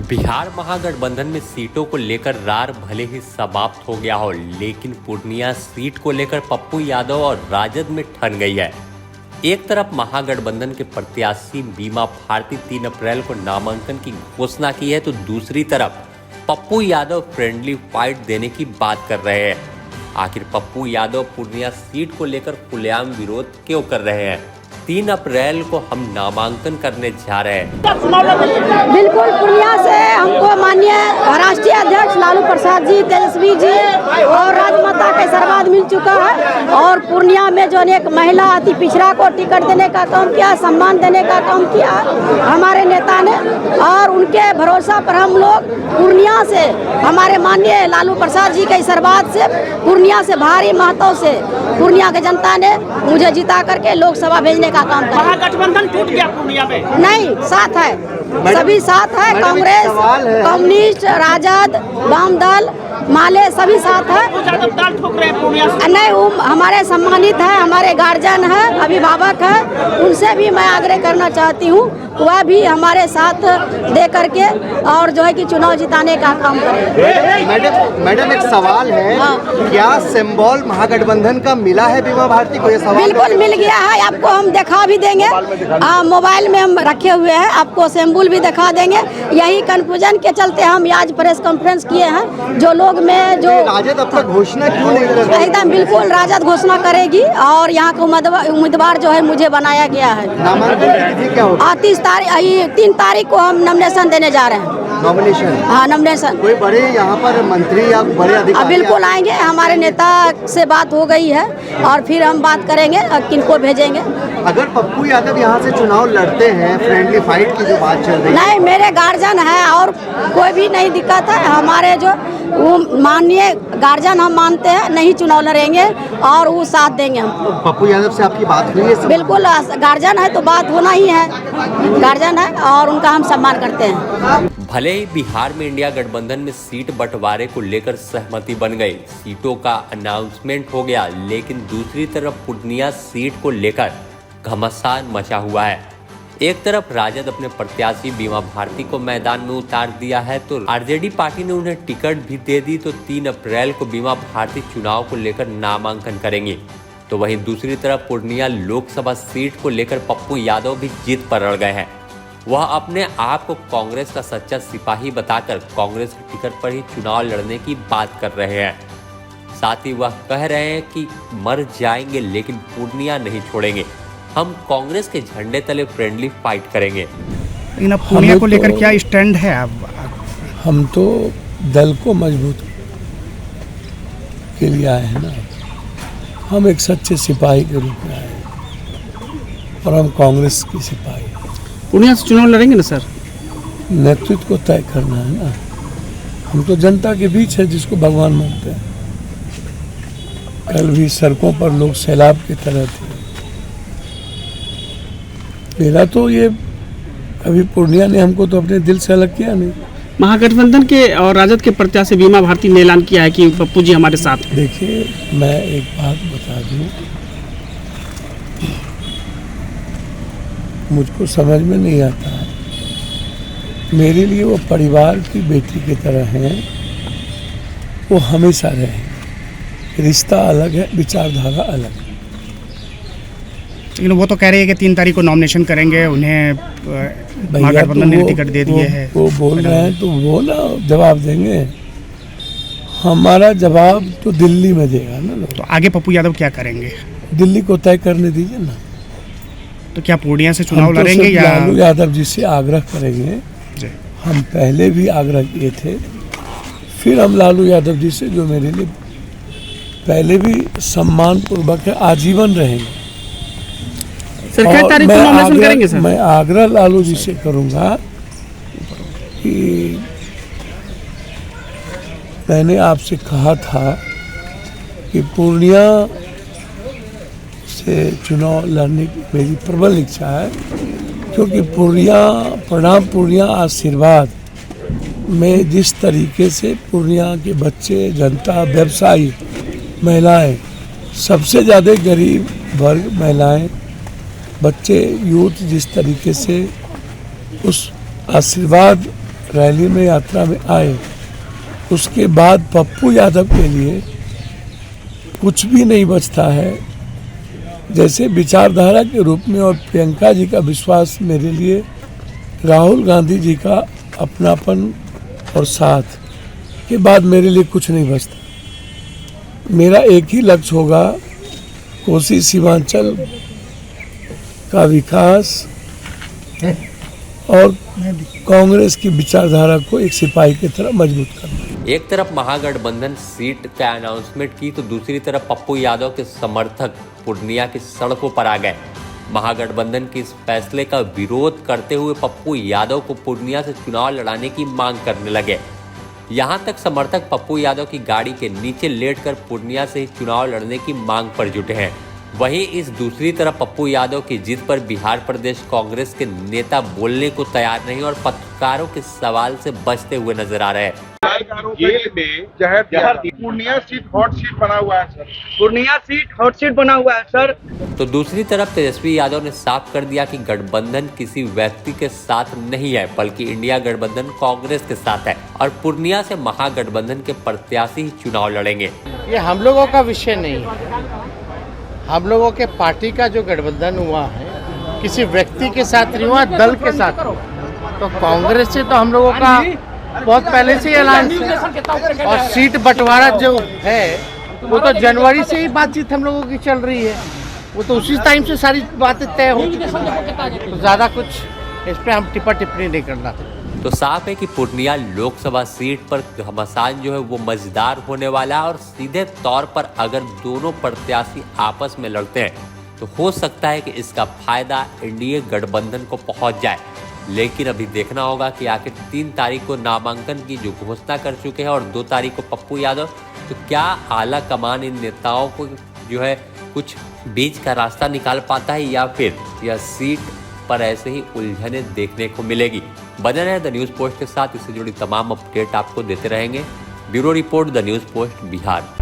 बिहार महागठबंधन में सीटों को लेकर रार भले ही समाप्त हो गया हो, लेकिन पूर्णिया सीट को लेकर पप्पू यादव और राजद में ठन गई है। एक तरफ महागठबंधन के प्रत्याशी बीमा भारती 3 अप्रैल को नामांकन की घोषणा की है, तो दूसरी तरफ पप्पू यादव फ्रेंडली फाइट देने की बात कर रहे हैं। आखिर पप्पू यादव पूर्णिया सीट को लेकर खुलेआम विरोध क्यों कर रहे हैं? 3 अप्रैल को हम नामांकन करने जा रहे हैं। बिल्कुल, पूर्णिया से हमको माननीय राष्ट्रीय अध्यक्ष लालू प्रसाद जी, तेजस्वी जी और राजमाता का आशीर्वाद मिल चुका है। और पूर्णिया में जो एक महिला अति पिछड़ा को टिकट देने का काम किया, सम्मान देने का काम किया हमारे नेता ने, और उनके भरोसा पर हम लोग पूर्णिया से हमारे माननीय लालू प्रसाद जी के आशीर्वाद से पूर्णिया से भारी महत्व से पूर्णिया की जनता ने मुझे जिता करके लोकसभा भेजने का काम किया। महागठबंधन टूट गया पूर्णिया में? नहीं, साथ है, सभी साथ है। कांग्रेस, कम्युनिस्ट, राजद, वाम दल, माले सभी साथ है। ताल ठोक रहे हैं पूर्णिया से? नहीं, वो हमारे सम्मानित है, हमारे गार्जियन है, अभिभावक है, उनसे भी मैं आग्रह करना चाहती हूँ वह भी हमारे साथ दे करके और जो है कि चुनाव जिताने का काम करें। मैडम एक सवाल है, क्या सिंबल महागठबंधन का मिला है बीमा भारती को? ये सवाल बिल्कुल मिल गया है, आपको हम दिखा भी देंगे। मोबाइल में हम रखे हुए हैं, आपको सिंबल भी दिखा देंगे। यही कंफ्यूजन के चलते हम आज प्रेस कॉन्फ्रेंस किए हैं। जो लोग में जो राजद अब तक घोषणा क्यों नहीं कर रही? एकदम बिल्कुल राजद घोषणा करेगी और यहाँ का उम्मीदवार जो है मुझे बनाया गया है। नामांकन की तिथि क्या होगी? 3 तारीख को हम नॉमिनेशन देने जा रहे हैं। नॉमिनेशन? हाँ, नॉमिनेशन। कोई बड़े यहाँ पर मंत्री या बड़े अधिकारी? बिल्कुल आएंगे, हमारे नेता से बात हो गई है और फिर हम बात करेंगे किनको भेजेंगे। अगर पप्पू यादव यहाँ से चुनाव लड़ते हैं, फ्रेंडली फाइट की जो बात चल रही है? नहीं, मेरे गार्जियन है और कोई भी नहीं दिक्कत है। हमारे जो वो माननीय गार्जियन हम मानते हैं, नहीं चुनाव लड़ेंगे और वो साथ देंगे हम। पप्पू यादव से आपकी बात हुई है? बिल्कुल, गार्जियन है तो बात होना ही है, गार्जियन है और उनका हम सम्मान करते हैं। भले ही बिहार में इंडिया गठबंधन में सीट बंटवारे को लेकर सहमति बन गई, सीटों का अनाउंसमेंट हो गया, लेकिन दूसरी तरफ पूर्णिया सीट को लेकर घमासान मचा हुआ है। एक तरफ राजद अपने प्रत्याशी बीमा भारती को मैदान में उतार दिया है, तो आरजेडी पार्टी ने उन्हें टिकट भी दे दी, तो 3 अप्रैल को बीमा भारती चुनाव को लेकर नामांकन करेंगे। तो वहीं दूसरी तरफ पूर्णिया लोकसभा सीट को लेकर पप्पू यादव भी जीत पर अड़ गए हैं। वह अपने आप को कांग्रेस का सच्चा सिपाही बताकर कांग्रेस के टिकट पर ही चुनाव लड़ने की बात कर रहे हैं। साथ ही वह कह रहे हैं कि मर जाएंगे लेकिन पूर्णिया नहीं छोड़ेंगे, हम कांग्रेस के झंडे तले फ्रेंडली फाइट करेंगे। लेकिन अब पूर्णिया को लेकर क्या स्टैंड है? अब हम तो दल को मजबूत के लिए आए हैं ना, हम एक सच्चे सिपाही के रूप में आए हैं और हम कांग्रेस के सिपाही हैं। पूर्णिया से चुनाव लड़ेंगे ना सर? नेतृत्व को तय करना है ना, हम तो जनता के बीच है जिसको भगवान मानते हैं। कल भी सड़कों पर लोग सैलाब की तरह थे। मेरा तो ये कभी पूर्णिया ने हमको तो अपने दिल से अलग किया नहीं। महागठबंधन के और राजद के प्रत्याशी बीमा भारती ने ऐलान किया है कि पप्पू जी हमारे साथ हैं। देखिए, मैं एक बात बता दूं, मुझको समझ में नहीं आता, मेरे लिए वो परिवार की बेटी की तरह हैं, वो हमेशा रहे। रिश्ता अलग है, विचारधारा अलग है। लेकिन वो तो कह रही है कि 3 तारीख को नॉमिनेशन करेंगे, उन्हें महागठबंधन ने टिकट दे दिए है। वो बोल रहे हैं तो वो ना जवाब देंगे, हमारा जवाब तो दिल्ली में देगा ना लोग। तो आगे पप्पू यादव क्या करेंगे? दिल्ली को तय करने दीजिए ना। तो क्या पूर्णिया से चुनाव हम तो लड़ेंगे या लालू यादव जी से आग्रह करेंगे? हम पहले भी आग्रह किए थे, फिर हम लालू यादव जी से, जो मेरे लिए पहले भी सम्मान पूर्वक है, आजीवन रहेंगे। सर क्या तारीख को नॉमिनेशन करेंगे सर? मैं आग्रह लालू जी से करूंगा कि मैंने आपसे कहा था कि पूर्णिया से चुनाव लड़ने की मेरी प्रबल इच्छा है, क्योंकि पूर्णिया आशीर्वाद में जिस तरीके से पूर्णिया के बच्चे, जनता, व्यवसायी, महिलाएं, सबसे ज़्यादा गरीब वर्ग महिलाएं, बच्चे, यूथ जिस तरीके से उस आशीर्वाद रैली में यात्रा में आए, उसके बाद पप्पू यादव के लिए कुछ भी नहीं बचता है। जैसे विचारधारा के रूप में और प्रियंका जी का विश्वास मेरे लिए राहुल गांधी जी का अपनापन और साथ के बाद मेरे लिए कुछ नहीं बचता। मेरा एक ही लक्ष्य होगा, कोसी सीमांचल का विकास और कांग्रेस की विचारधारा को एक सिपाही की तरह मजबूत करना। एक तरफ महागठबंधन सीट का अनाउंसमेंट की तो दूसरी तरफ पप्पू यादव के समर्थक पूर्णिया की सड़कों पर आ गए। महागठबंधन के इस फैसले का विरोध करते हुए पप्पू यादव को पूर्णिया से चुनाव लड़ाने की मांग करने लगे। यहां तक समर्थक पप्पू यादव की गाड़ी के नीचे लेटकर पूर्णिया से ही चुनाव लड़ने की मांग पर जुटे हैं। वहीं इस दूसरी तरफ पप्पू यादव की जिद पर बिहार प्रदेश कांग्रेस के नेता बोलने को तैयार नहीं और पत्रकारों के सवाल से बचते हुए नजर आ रहे हैं। जेल में जहर पूर्णिया सीट हॉट सीट बना हुआ है sir. Purnia seat hot seat बना हुआ है सर। तो दूसरी तरफ तेजस्वी यादव ने साफ कर दिया कि गठबंधन किसी व्यक्ति के साथ नहीं है, बल्कि इंडिया गठबंधन कांग्रेस के साथ है और पूर्णिया से महागठबंधन के प्रत्याशी ही चुनाव लड़ेंगे। ये हम लोगों का विषय नहीं है। हम लोगों के पार्टी का जो गठबंधन हुआ है किसी व्यक्ति के साथ नहीं हुआ, दल के साथ हुआ। तो कांग्रेस से तो हम लोगों का बहुत पहले से ऐलान है और सीट बंटवारा जो है वो तो जनवरी से ही बातचीत हम लोगों की चल रही है। वो तो उसी टाइम से सारी बातें तय हो चुकी हैं। तो ज़्यादा कुछ इस पर हम टिप्पणी नहीं करना। तो साफ है कि पूर्णिया लोकसभा सीट पर घमासान जो है वो मजेदार होने वाला है और सीधे तौर पर अगर दोनों प्रत्याशी आपस में लड़ते हैं तो हो सकता है कि इसका फायदा एनडीए गठबंधन को पहुंच जाए। लेकिन अभी देखना होगा कि आखिर 3 तारीख को नामांकन की जो घोषणा कर चुके हैं और 2 तारीख को पप्पू यादव, तो क्या आला कमान इन नेताओं को जो है कुछ बीच का रास्ता निकाल पाता है या फिर यह सीट पर ऐसे ही उलझने देखने को मिलेगी। बने रहे द न्यूज़ पोस्ट के साथ, इससे जुड़ी तमाम अपडेट आपको देते रहेंगे। Bureau report the news post Bihar.